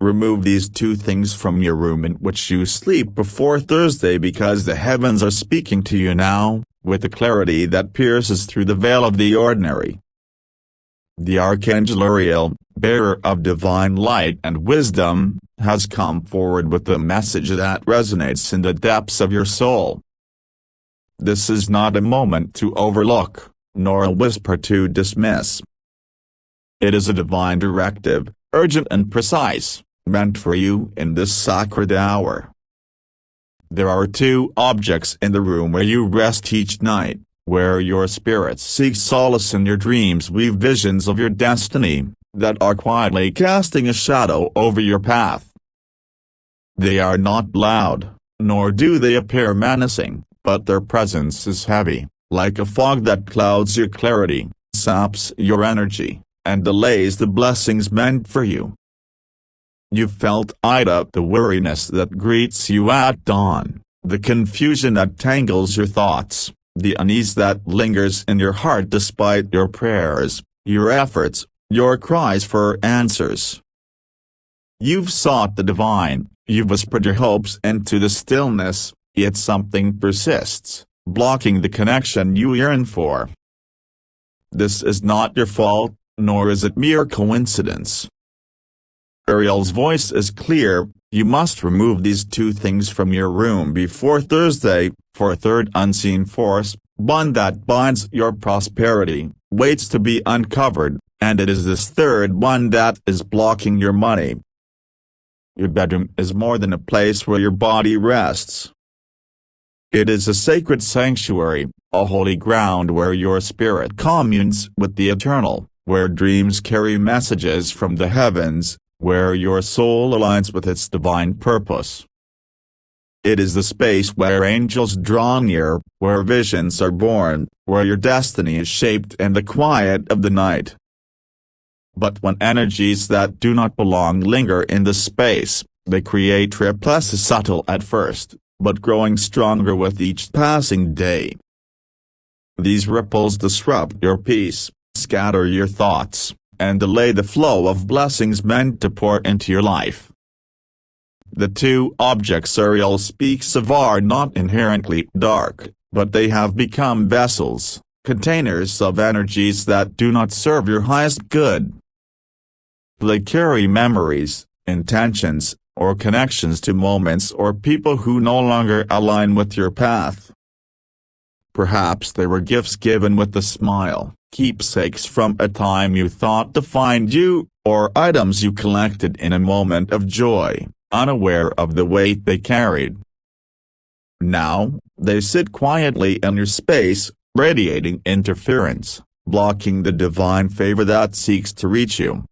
Remove these two things from your room in which you sleep before Thursday, because the heavens are speaking to you now, with a clarity that pierces through the veil of the ordinary. The Archangel Uriel, bearer of divine light and wisdom, has come forward with a message that resonates in the depths of your soul. This is not a moment to overlook, nor a whisper to dismiss. It is a divine directive, urgent and precise, meant for you in this sacred hour. There are two objects in the room where you rest each night, where your spirit seeks solace in your dreams. Weave visions of your destiny, that are quietly casting a shadow over your path. They are not loud, nor do they appear menacing, but their presence is heavy, like a fog that clouds your clarity, saps your energy, and delays the blessings meant for you. You've felt the weariness that greets you at dawn, the confusion that tangles your thoughts, the unease that lingers in your heart despite your prayers, your efforts, your cries for answers. You've sought the divine, you've whispered your hopes into the stillness, yet something persists, blocking the connection you yearn for. This is not your fault, nor is it mere coincidence. Uriel's voice is clear: you must remove these two things from your room before Thursday, for a third unseen force, one that binds your prosperity, waits to be uncovered, and it is this third one that is blocking your money. Your bedroom is more than a place where your body rests. It is a sacred sanctuary, a holy ground where your spirit communes with the eternal, where dreams carry messages from the heavens, where your soul aligns with its divine purpose. It is the space where angels draw near, where visions are born, where your destiny is shaped in the quiet of the night. But when energies that do not belong linger in the space, they create ripples subtle at first, but growing stronger with each passing day. These ripples disrupt your peace, scatter your thoughts, and delay the flow of blessings meant to pour into your life. The two objects Uriel speaks of are not inherently dark, but they have become vessels, containers of energies that do not serve your highest good. They carry memories, intentions, or connections to moments or people who no longer align with your path. Perhaps they were gifts given with a smile, keepsakes from a time you thought defined you, or items you collected in a moment of joy, unaware of the weight they carried. Now, they sit quietly in your space, radiating interference, blocking the divine favor that seeks to reach you.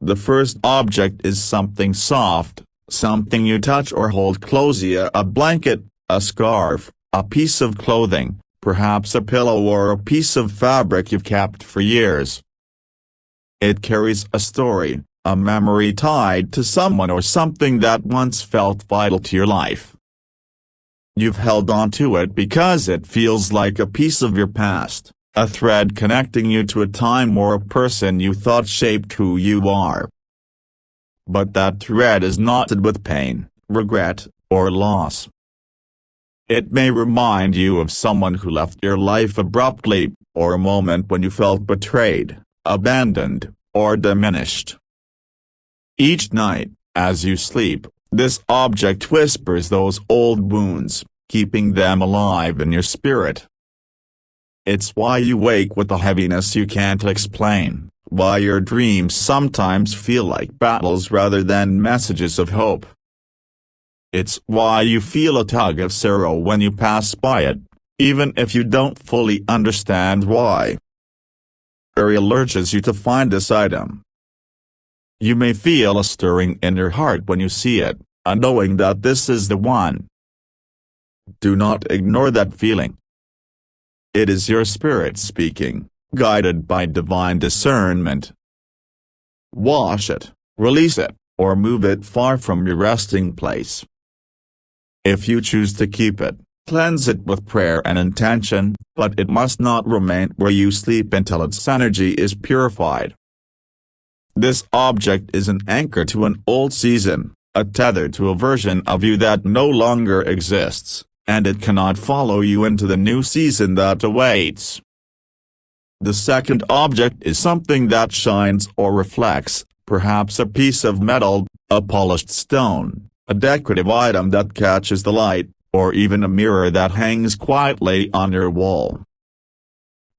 The first object is something soft, something you touch or hold closely: a blanket, a scarf, a piece of clothing, perhaps a pillow or a piece of fabric you've kept for years. It carries a story, a memory tied to someone or something that once felt vital to your life. You've held on to it because it feels like a piece of your past, a thread connecting you to a time or a person you thought shaped who you are. But that thread is knotted with pain, regret, or loss. It may remind you of someone who left your life abruptly, or a moment when you felt betrayed, abandoned, or diminished. Each night, as you sleep, this object whispers those old wounds, keeping them alive in your spirit. It's why you wake with a heaviness you can't explain, why your dreams sometimes feel like battles rather than messages of hope. It's why you feel a tug of sorrow when you pass by it, even if you don't fully understand why. Uriel urges you to find this item. You may feel a stirring in your heart when you see it, a knowing that this is the one. Do not ignore that feeling. It is your spirit speaking, guided by divine discernment. Wash it, release it, or move it far from your resting place. If you choose to keep it, cleanse it with prayer and intention, but it must not remain where you sleep until its energy is purified. This object is an anchor to an old season, a tether to a version of you that no longer exists, and it cannot follow you into the new season that awaits. The second object is something that shines or reflects, perhaps a piece of metal, a polished stone, a decorative item that catches the light, or even a mirror that hangs quietly on your wall.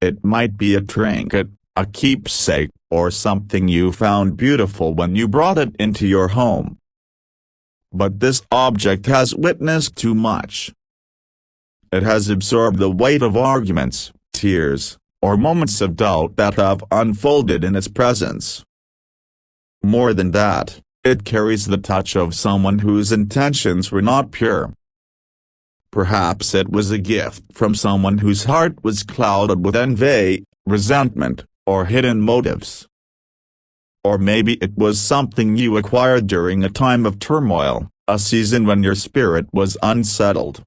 It might be a trinket, a keepsake, or something you found beautiful when you brought it into your home. But this object has witnessed too much. It has absorbed the weight of arguments, tears, or moments of doubt that have unfolded in its presence. More than that, it carries the touch of someone whose intentions were not pure. Perhaps it was a gift from someone whose heart was clouded with envy, resentment, or hidden motives. Or maybe it was something you acquired during a time of turmoil, a season when your spirit was unsettled.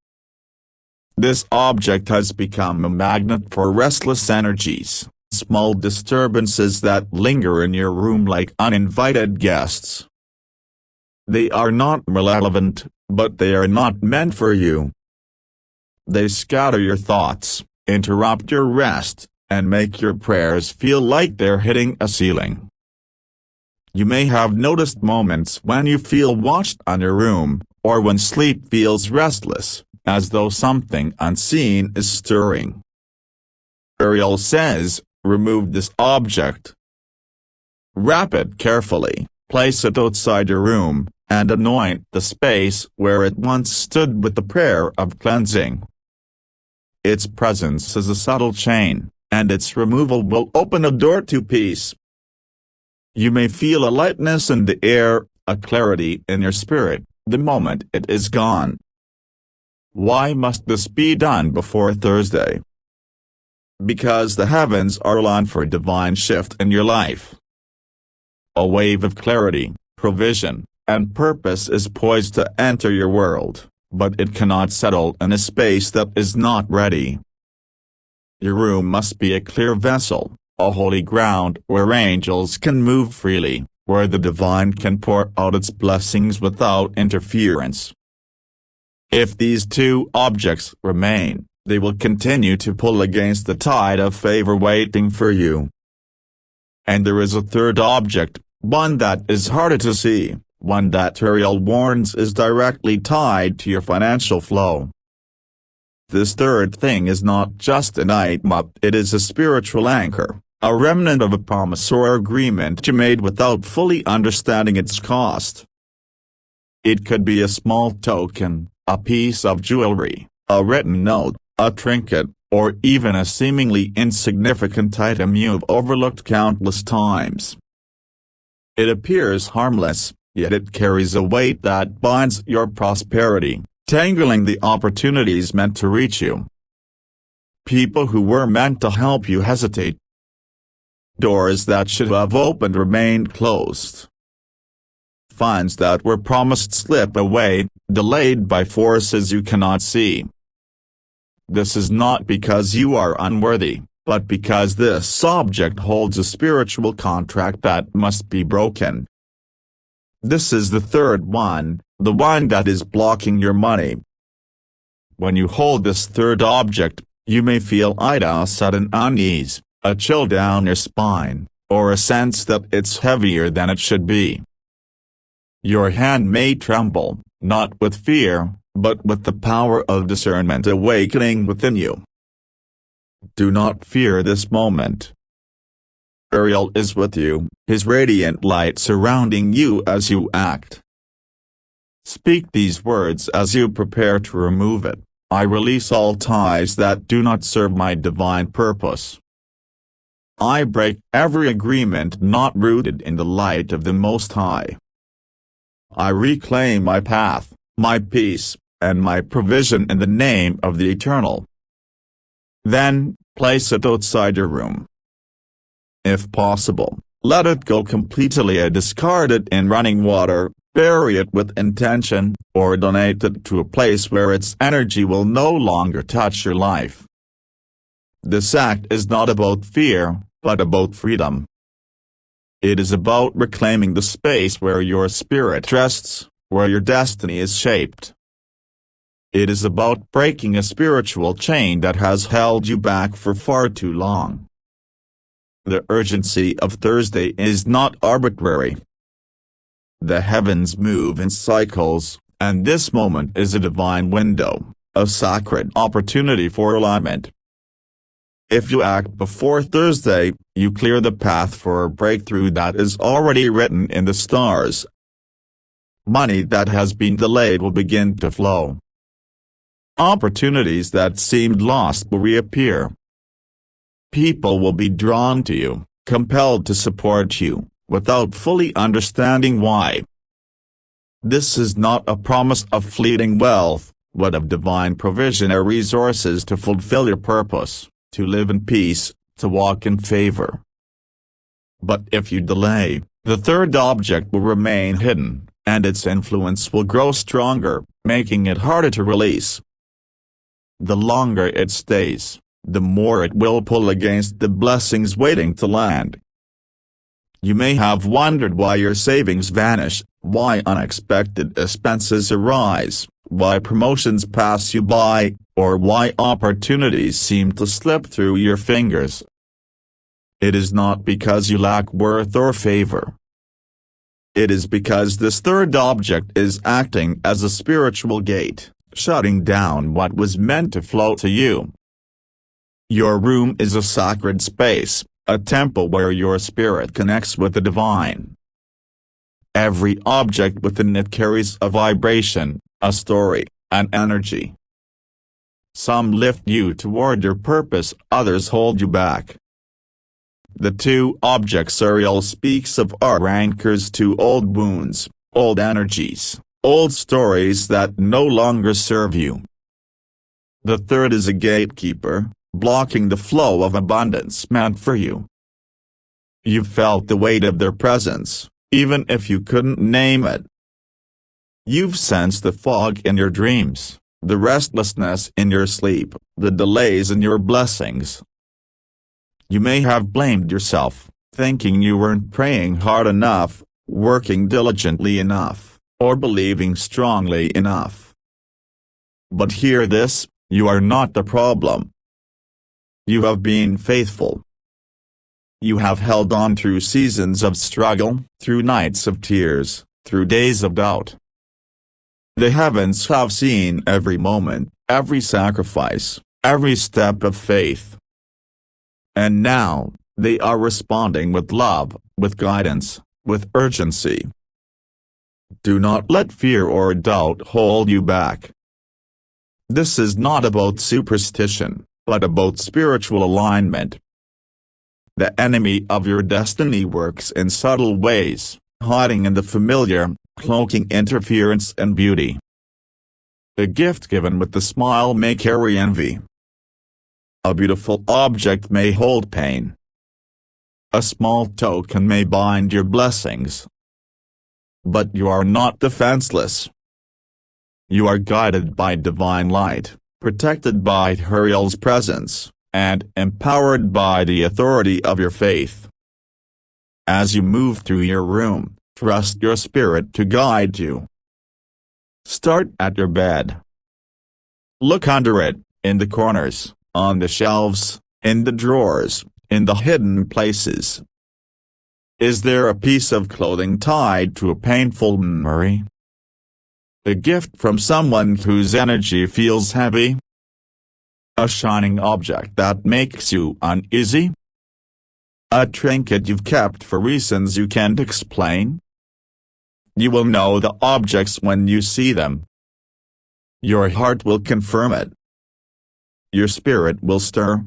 This object has become a magnet for restless energies, small disturbances that linger in your room like uninvited guests. They are not malevolent, but they are not meant for you. They scatter your thoughts, interrupt your rest, and make your prayers feel like they're hitting a ceiling. You may have noticed moments when you feel watched in your room, or when sleep feels restless, as though something unseen is stirring. Ariel says, remove this object. Wrap it carefully, place it outside your room, and anoint the space where it once stood with the prayer of cleansing. Its presence is a subtle chain, and its removal will open a door to peace. You may feel a lightness in the air, a clarity in your spirit, the moment it is gone. Why must this be done before Thursday? Because the heavens are on for a divine shift in your life. A wave of clarity, provision, and purpose is poised to enter your world, but it cannot settle in a space that is not ready. Your room must be a clear vessel, a holy ground where angels can move freely, where the divine can pour out its blessings without interference. If these two objects remain, they will continue to pull against the tide of favor waiting for you. And there is a third object, one that is harder to see, one that Ariel warns is directly tied to your financial flow. This third thing is not just an item, it is a spiritual anchor, a remnant of a promise or agreement you made without fully understanding its cost. It could be a small token, a piece of jewelry, a written note, a trinket, or even a seemingly insignificant item you've overlooked countless times. It appears harmless, yet it carries a weight that binds your prosperity, tangling the opportunities meant to reach you. People who were meant to help you hesitate. Doors that should have opened remain closed. Funds that were promised slip away, delayed by forces you cannot see. This is not because you are unworthy, but because this object holds a spiritual contract that must be broken. This is the third one, the one that is blocking your money. When you hold this third object, you may feel a sudden unease, a chill down your spine, or a sense that it's heavier than it should be. Your hand may tremble, not with fear, but with the power of discernment awakening within you. Do not fear this moment. Ariel is with you, his radiant light surrounding you as you act. Speak these words as you prepare to remove it. I release all ties that do not serve my divine purpose. I break every agreement not rooted in the light of the Most High. I reclaim my path, my peace, and my provision in the name of the Eternal. Then, place it outside your room. If possible, let it go completely, discard it in running water, bury it with intention, or donate it to a place where its energy will no longer touch your life. This act is not about fear, but about freedom. It is about reclaiming the space where your spirit rests, where your destiny is shaped. It is about breaking a spiritual chain that has held you back for far too long. The urgency of Thursday is not arbitrary. The heavens move in cycles, and this moment is a divine window, a sacred opportunity for alignment. If you act before Thursday, you clear the path for a breakthrough that is already written in the stars. Money that has been delayed will begin to flow. Opportunities that seemed lost will reappear. People will be drawn to you, compelled to support you, without fully understanding why. This is not a promise of fleeting wealth, but of divine provision or resources to fulfill your purpose, to live in peace, to walk in favor. But if you delay, the third object will remain hidden, and its influence will grow stronger, making it harder to release. The longer it stays, the more it will pull against the blessings waiting to land. You may have wondered why your savings vanish, why unexpected expenses arise, why promotions pass you by, or why opportunities seem to slip through your fingers. It is not because you lack worth or favor. It is because this third object is acting as a spiritual gate, shutting down what was meant to flow to you. Your room is a sacred space, a temple where your spirit connects with the divine. Every object within it carries a vibration, a story, an energy. Some lift you toward your purpose, others hold you back. The two objects Ariel speaks of are anchors to old wounds, old energies, old stories that no longer serve you. The third is a gatekeeper, blocking the flow of abundance meant for you. You've felt the weight of their presence, even if you couldn't name it. You've sensed the fog in your dreams, the restlessness in your sleep, the delays in your blessings. You may have blamed yourself, thinking you weren't praying hard enough, working diligently enough, or believing strongly enough. But hear this, you are not the problem. You have been faithful. You have held on through seasons of struggle, through nights of tears, through days of doubt. The heavens have seen every moment, every sacrifice, every step of faith. And now, they are responding with love, with guidance, with urgency. Do not let fear or doubt hold you back. This is not about superstition, but about spiritual alignment. The enemy of your destiny works in subtle ways, hiding in the familiar, cloaking interference and beauty. A gift given with a smile may carry envy. A beautiful object may hold pain. A small token may bind your blessings. But you are not defenseless. You are guided by divine light, protected by Ariel's presence, and empowered by the authority of your faith. As you move through your room, trust your spirit to guide you. Start at your bed. Look under it, in the corners, on the shelves, in the drawers, in the hidden places. Is there a piece of clothing tied to a painful memory? A gift from someone whose energy feels heavy? A shining object that makes you uneasy? A trinket you've kept for reasons you can't explain? You will know the objects when you see them. Your heart will confirm it. Your spirit will stir.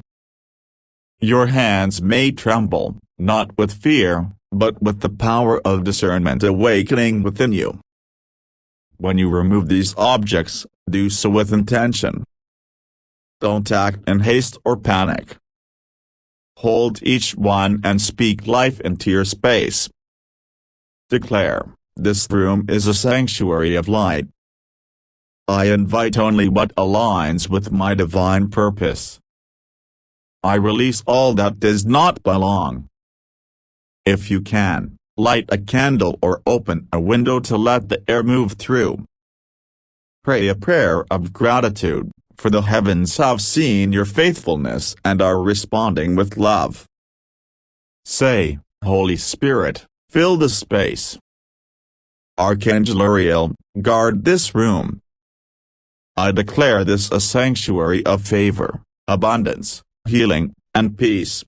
Your hands may tremble, not with fear, but with the power of discernment awakening within you. When you remove these objects, do so with intention. Don't act in haste or panic. Hold each one and speak life into your space. Declare, this room is a sanctuary of light. I invite only what aligns with my divine purpose. I release all that does not belong. If you can, light a candle or open a window to let the air move through. Pray a prayer of gratitude, for the heavens have seen your faithfulness and are responding with love. Say, Holy Spirit, fill the space. Archangel Uriel, guard this room. I declare this a sanctuary of favor, abundance, healing, and peace.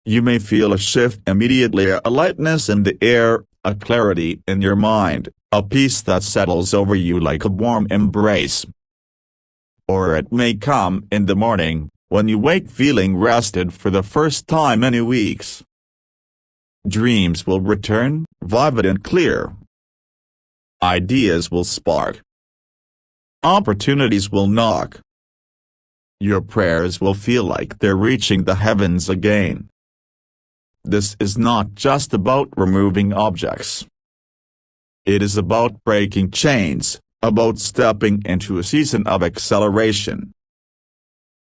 You may feel a shift immediately, a lightness in the air, a clarity in your mind, a peace that settles over you like a warm embrace. Or it may come in the morning, when you wake feeling rested for the first time in weeks. Dreams will return, vivid and clear. Ideas will spark. Opportunities will knock. Your prayers will feel like they're reaching the heavens again. This is not just about removing objects. It is about breaking chains, about stepping into a season of acceleration.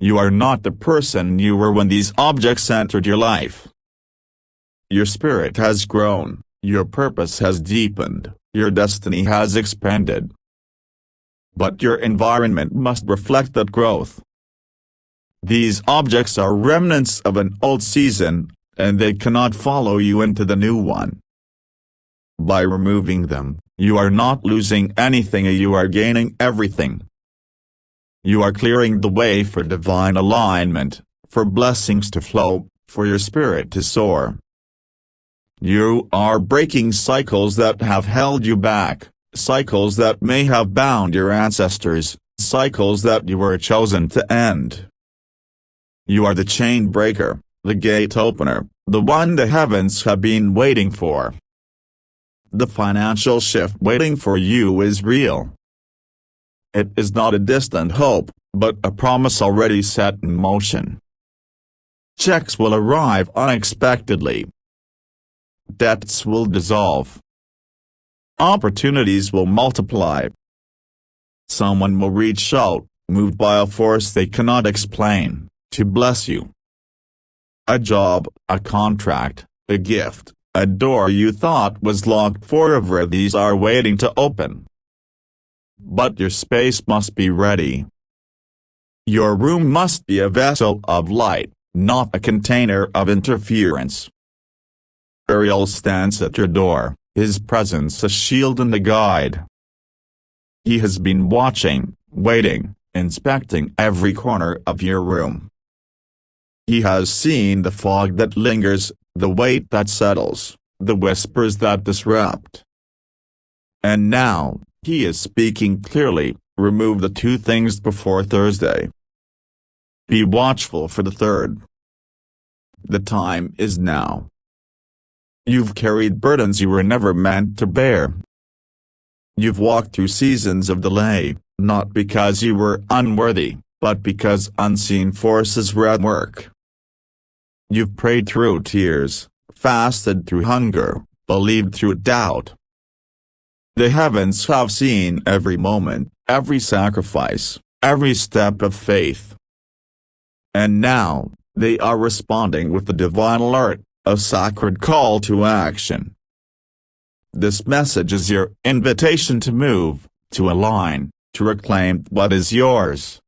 You are not the person you were when these objects entered your life. Your spirit has grown, your purpose has deepened, your destiny has expanded. But your environment must reflect that growth. These objects are remnants of an old season, and they cannot follow you into the new one. By removing them, you are not losing anything, you are gaining everything. You are clearing the way for divine alignment, for blessings to flow, for your spirit to soar. You are breaking cycles that have held you back, cycles that may have bound your ancestors, cycles that you were chosen to end. You are the chain breaker, the gate opener, the one the heavens have been waiting for. The financial shift waiting for you is real. It is not a distant hope, but a promise already set in motion. Checks will arrive unexpectedly. Debts will dissolve. Opportunities will multiply. Someone will reach out, moved by a force they cannot explain, to bless you. A job, a contract, a gift, a door you thought was locked forever, these are waiting to open. But your space must be ready. Your room must be a vessel of light, not a container of interference. Uriel stands at your door, his presence a shield and a guide. He has been watching, waiting, inspecting every corner of your room. He has seen the fog that lingers, the weight that settles, the whispers that disrupt. And now, he is speaking clearly, remove the two things before Thursday. Be watchful for the third. The time is now. You've carried burdens you were never meant to bear. You've walked through seasons of delay, not because you were unworthy, but because unseen forces were at work. You've prayed through tears, fasted through hunger, believed through doubt. The heavens have seen every moment, every sacrifice, every step of faith. And now, they are responding with the divine alert, a sacred call to action. This message is your invitation to move, to align, to reclaim what is yours.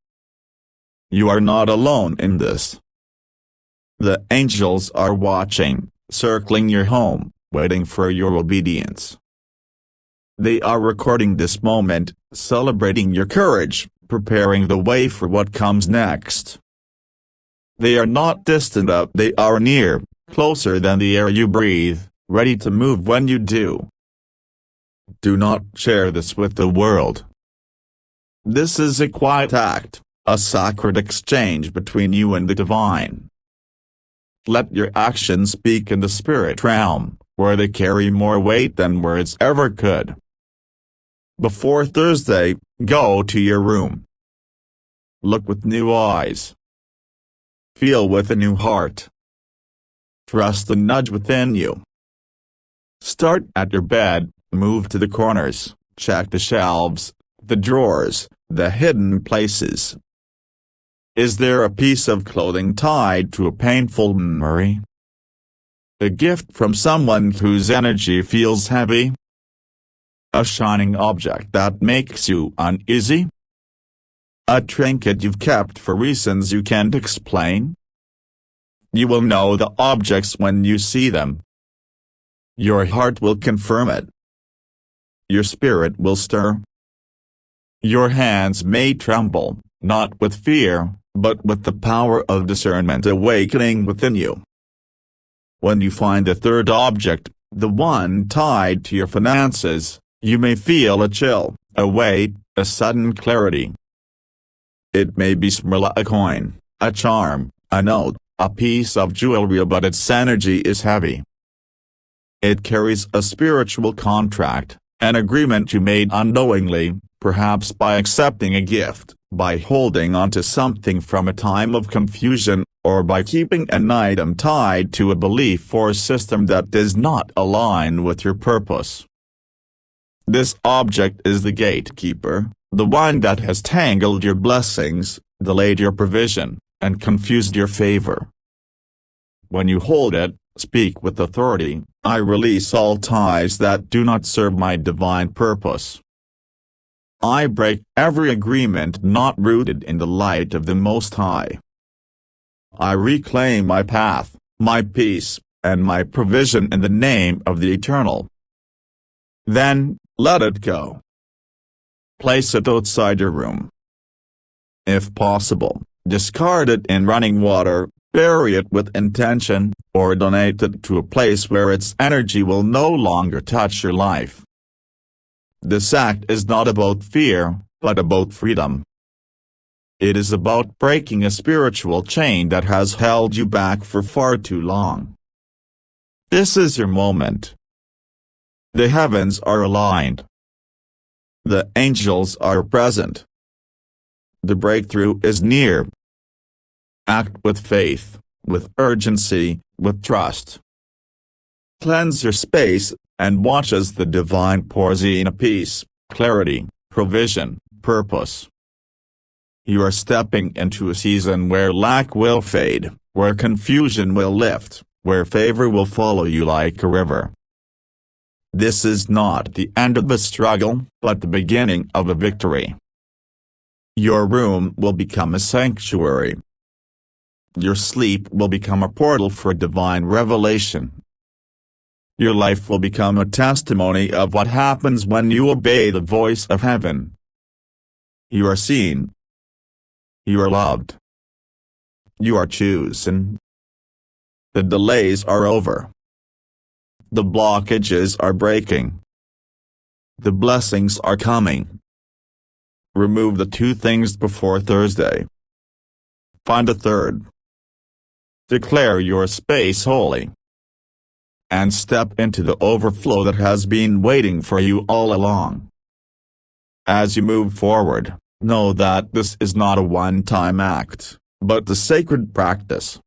You are not alone in this. The angels are watching, circling your home, waiting for your obedience. They are recording this moment, celebrating your courage, preparing the way for what comes next. They are not distant up, they are near, closer than the air you breathe, ready to move when you do. Do not share this with the world. This is a quiet act, a sacred exchange between you and the divine. Let your actions speak in the spirit realm, where they carry more weight than words ever could. Before Thursday, go to your room. Look with new eyes. Feel with a new heart. Trust the nudge within you. Start at your bed, move to the corners, check the shelves, the drawers, the hidden places. Is there a piece of clothing tied to a painful memory? A gift from someone whose energy feels heavy? A shining object that makes you uneasy? A trinket you've kept for reasons you can't explain? You will know the objects when you see them. Your heart will confirm it. Your spirit will stir. Your hands may tremble, not with fear, but with the power of discernment awakening within you. When you find the third object, the one tied to your finances, you may feel a chill, a weight, a sudden clarity. It may be a coin, a charm, a note, a piece of jewelry, but its energy is heavy. It carries a spiritual contract, an agreement you made unknowingly, perhaps by accepting a gift, by holding on to something from a time of confusion, or by keeping an item tied to a belief or system that does not align with your purpose. This object is the gatekeeper, the one that has tangled your blessings, delayed your provision, and confused your favor. When you hold it, speak with authority, "I release all ties that do not serve my divine purpose. I break every agreement not rooted in the light of the Most High. I reclaim my path, my peace, and my provision in the name of the Eternal." Then, let it go. Place it outside your room. If possible, discard it in running water, bury it with intention, or donate it to a place where its energy will no longer touch your life. This act is not about fear, but about freedom. It is about breaking a spiritual chain that has held you back for far too long. This is your moment. The heavens are aligned. The angels are present. The breakthrough is near. Act with faith, with urgency, with trust. Cleanse your space, and watch as the divine pours in peace, clarity, provision, purpose. You are stepping into a season where lack will fade, where confusion will lift, where favor will follow you like a river. This is not the end of a struggle, but the beginning of a victory. Your room will become a sanctuary. Your sleep will become a portal for divine revelation. Your life will become a testimony of what happens when you obey the voice of heaven. You are seen. You are loved. You are chosen. The delays are over. The blockages are breaking. The blessings are coming. Remove the two things before Thursday. Find a third. Declare your space holy. And step into the overflow that has been waiting for you all along. As you move forward, know that this is not a one-time act, but the sacred practice.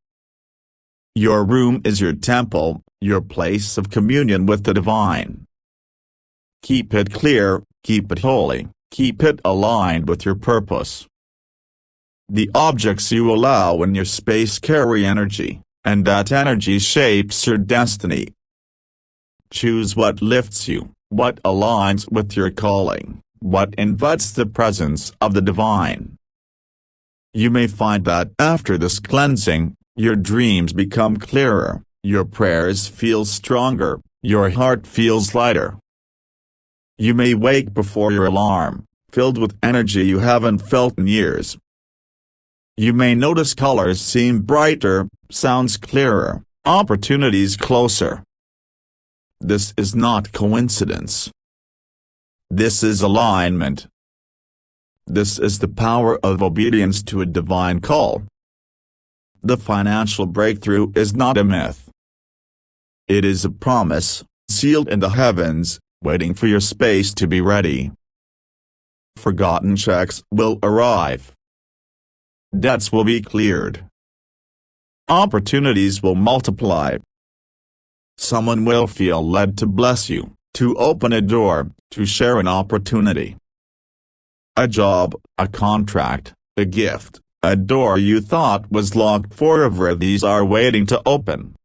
Your room is your temple, your place of communion with the divine. Keep it clear, keep it holy, keep it aligned with your purpose. The objects you allow in your space carry energy, and that energy shapes your destiny. Choose what lifts you, what aligns with your calling, what invites the presence of the divine. You may find that after this cleansing, your dreams become clearer, your prayers feel stronger, your heart feels lighter. You may wake before your alarm, filled with energy you haven't felt in years. You may notice colors seem brighter, sounds clearer, opportunities closer. This is not coincidence. This is alignment. This is the power of obedience to a divine call. The financial breakthrough is not a myth. It is a promise, sealed in the heavens, waiting for your space to be ready. Forgotten checks will arrive. Debts will be cleared. Opportunities will multiply. Someone will feel led to bless you, to open a door, to share an opportunity. A job, a contract, a gift, a door you thought was locked forever, these are waiting to open.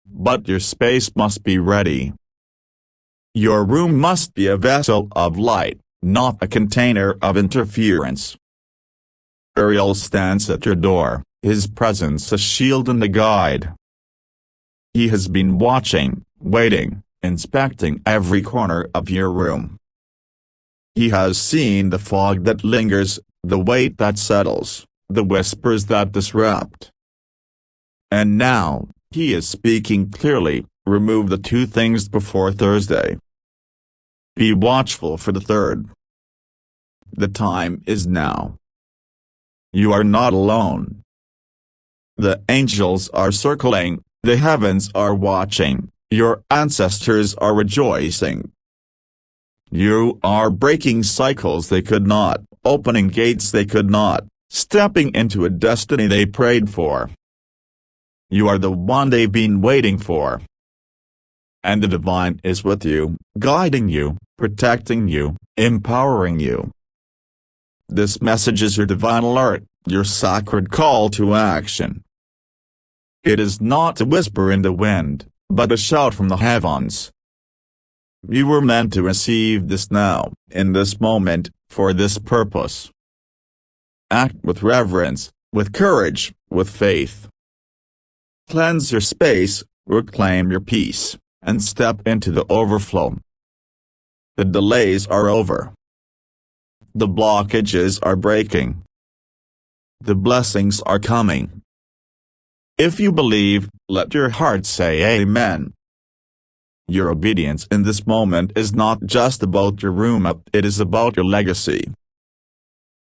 but your space must be ready. Your room must be a vessel of light, not a container of interference. Ariel stands at your door, his presence a shield and a guide. He has been watching, waiting, inspecting every corner of your room. He has seen the fog that lingers, the weight that settles, the whispers that disrupt. And now, he is speaking clearly: remove the two things before Thursday. Be watchful for the third. The time is now. You are not alone. The angels are circling, the heavens are watching, your ancestors are rejoicing. You are breaking cycles they could not, opening gates they could not, stepping into a destiny they prayed for. You are the one they've been waiting for. And the divine is with you, guiding you, protecting you, empowering you. This message is your divine alert, your sacred call to action. It is not a whisper in the wind, but a shout from the heavens. You were meant to receive this now, in this moment, for this purpose. Act with reverence, with courage, with faith. Cleanse your space, reclaim your peace, and step into the overflow. The delays are over. The blockages are breaking. The blessings are coming. If you believe, let your heart say Amen. Your obedience in this moment is not just about your room up, it is about your legacy.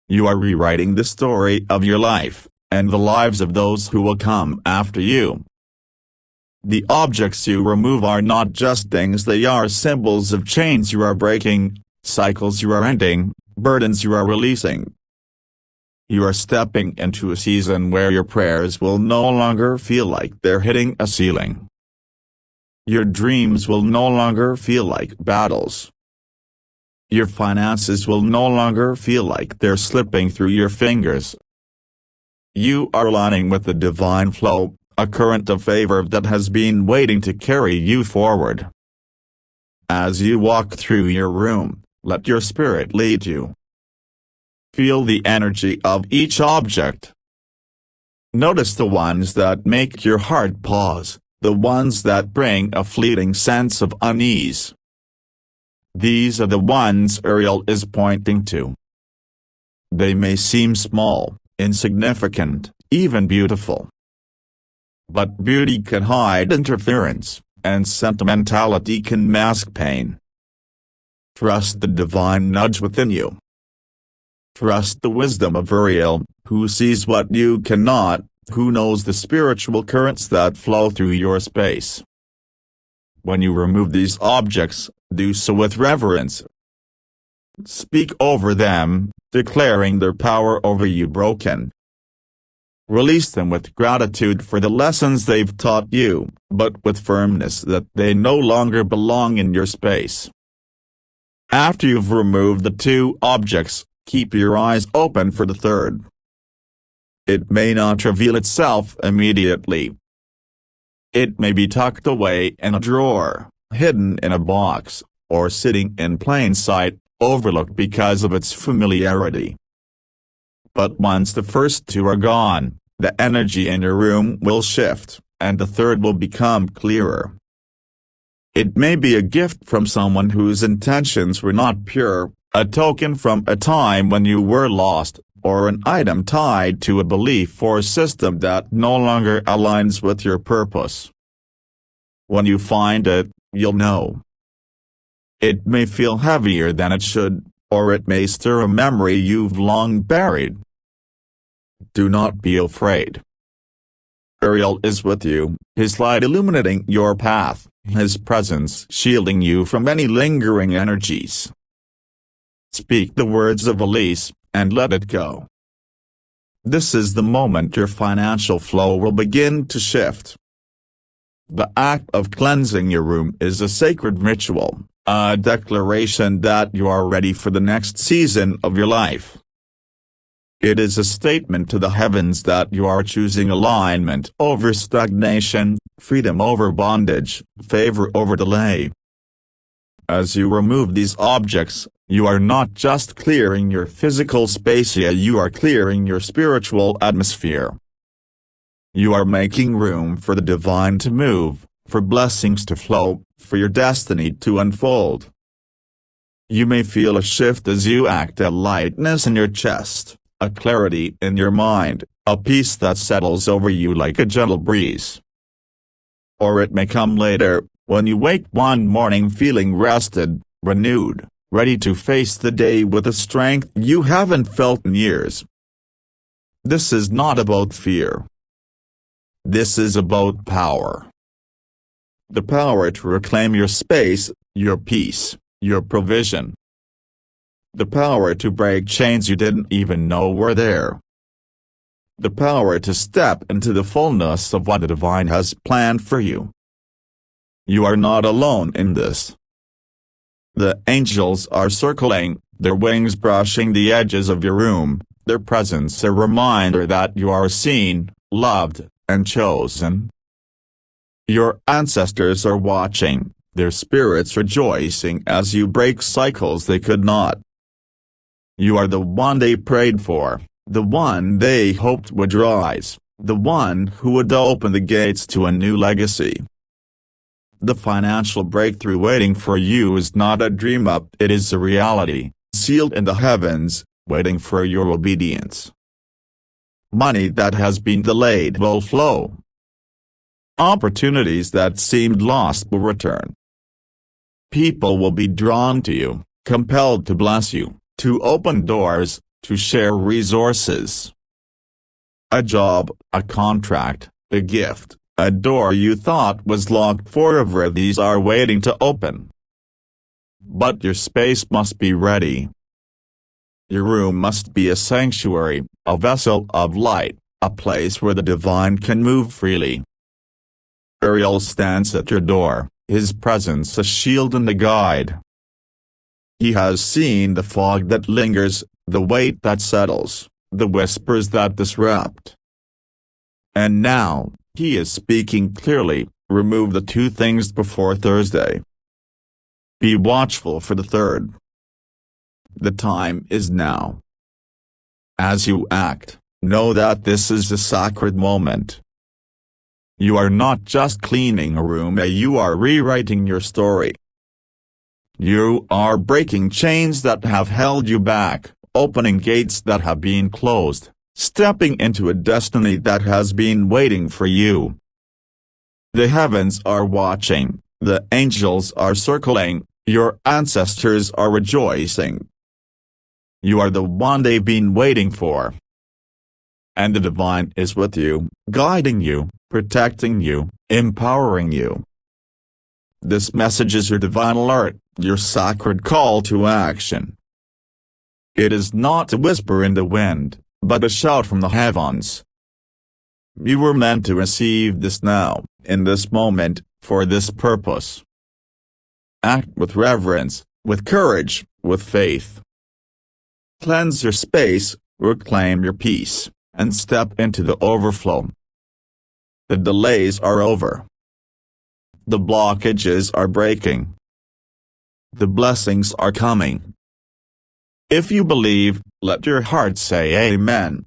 You are rewriting the story of your life, and the lives of those who will come after you. The objects you remove are not just things, they are symbols of chains you are breaking, cycles you are ending, burdens you are releasing. You are stepping into a season where your prayers will no longer feel like they're hitting a ceiling. Your dreams will no longer feel like battles. Your finances will no longer feel like they're slipping through your fingers. You are aligning with the divine flow, a current of favor that has been waiting to carry you forward. As you walk through your room, let your spirit lead you. Feel the energy of each object. Notice the ones that make your heart pause, the ones that bring a fleeting sense of unease. These are the ones Ariel is pointing to. They may seem small, insignificant, even beautiful. But beauty can hide interference, and sentimentality can mask pain. Trust the divine nudge within you. Trust the wisdom of Ariel, who sees what you cannot, who knows the spiritual currents that flow through your space. When you remove these objects, do so with reverence. Speak over them, declaring their power over you broken. Release them with gratitude for the lessons they've taught you, but with firmness that they no longer belong in your space. After you've removed the two objects, keep your eyes open for the third. It may not reveal itself immediately. It may be tucked away in a drawer, hidden in a box, or sitting in plain sight, overlooked because of its familiarity. But once the first two are gone, the energy in your room will shift, and the third will become clearer. It may be a gift from someone whose intentions were not pure, a token from a time when you were lost, or an item tied to a belief or system that no longer aligns with your purpose. When you find it, you'll know. It may feel heavier than it should, or it may stir a memory you've long buried. Do not be afraid. Ariel is with you, his light illuminating your path, his presence shielding you from any lingering energies. Speak the words of release, and let it go. This is the moment your financial flow will begin to shift. The act of cleansing your room is a sacred ritual, a declaration that you are ready for the next season of your life. It is a statement to the heavens that you are choosing alignment over stagnation, freedom over bondage, favor over delay. As you remove these objects, you are not just clearing your physical space, you are clearing your spiritual atmosphere. You are making room for the divine to move, for blessings to flow, for your destiny to unfold. You may feel a shift as you act, a lightness in your chest, a clarity in your mind, a peace that settles over you like a gentle breeze. Or it may come later, when you wake one morning feeling rested, renewed, ready to face the day with a strength you haven't felt in years. This is not about fear. This is about power. The power to reclaim your space, your peace, your provision. The power to break chains you didn't even know were there. The power to step into the fullness of what the divine has planned for you. You are not alone in this. The angels are circling, their wings brushing the edges of your room, their presence a reminder that you are seen, loved, and chosen. Your ancestors are watching, their spirits rejoicing as you break cycles they could not. You are the one they prayed for, the one they hoped would rise, the one who would open the gates to a new legacy. The financial breakthrough waiting for you is not a dream, it is a reality, sealed in the heavens, waiting for your obedience. Money that has been delayed will flow. Opportunities that seemed lost will return. People will be drawn to you, compelled to bless you, to open doors, to share resources. A job, a contract, a gift, a door you thought was locked forever, these are waiting to open. But your space must be ready. Your room must be a sanctuary, a vessel of light, a place where the divine can move freely. Ariel stands at your door, his presence a shield and a guide. He has seen the fog that lingers, the weight that settles, the whispers that disrupt. And now, he is speaking clearly, remove the two things before Thursday. Be watchful for the third. The time is now. As you act, know that this is a sacred moment. You are not just cleaning a room, you are rewriting your story. You are breaking chains that have held you back, opening gates that have been closed, stepping into a destiny that has been waiting for you. The heavens are watching, the angels are circling, your ancestors are rejoicing. You are the one they've been waiting for. And the divine is with you, guiding you, protecting you, empowering you. This message is your divine alert, your sacred call to action. It is not a whisper in the wind, but a shout from the heavens. You were meant to receive this now, in this moment, for this purpose. Act with reverence, with courage, with faith. Cleanse your space, reclaim your peace, and step into the overflow. The delays are over. The blockages are breaking. The blessings are coming. If you believe, let your heart say Amen.